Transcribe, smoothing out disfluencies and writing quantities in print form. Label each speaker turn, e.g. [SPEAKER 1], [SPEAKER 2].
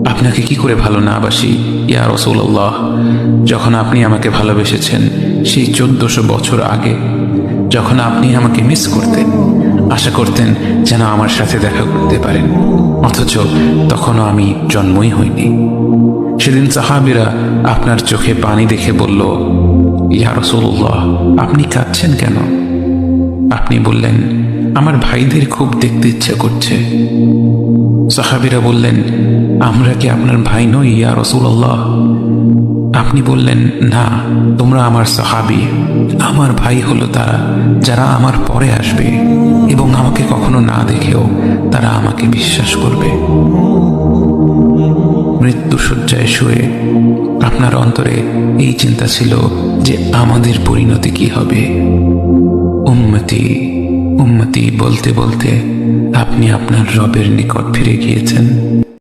[SPEAKER 1] আপনাকে কি করে ভালো না বাসি ইয়া রাসূলুল্লাহ। যখন আপনি আমাকে ভালোবেসেছেন সেই 1400 বছর আগে, যখন আপনি আমাকে মিস করতেন, আশা করতেন যেন আমার সাথে দেখা করতে পারেন, অথচ তখনও আমি জন্মই হইনি। সেদিন সাহাবীরা আপনার চোখে পানি দেখে বলল, ইয়া রাসূলুল্লাহ, আপনি কাঁদছেন কেন? আপনি বললেন, আমার ভাইদের খুব দেখতে ইচ্ছা করছে। সাহাবীরা বললেন, আমরা কি আপনার ভাই নই ইয়া রাসূলুল্লাহ? আপনি বললেন, না, তোমরা আমার সাহাবী। আমার ভাই হলো তারা যারা আমার পরে আসবে এবং আমাকে কখনো না দেখেও তারা আমাকে বিশ্বাস করবে। মৃত্যুশয্যায় শুয়ে আপনার অন্তরে এই চিন্তা ছিল যে আমাদের পরিণতি কি হবে। উম্মতি উম্মতি বলতে বলতে আপনি আপনার রবের নিকট ফিরে গিয়েছেন।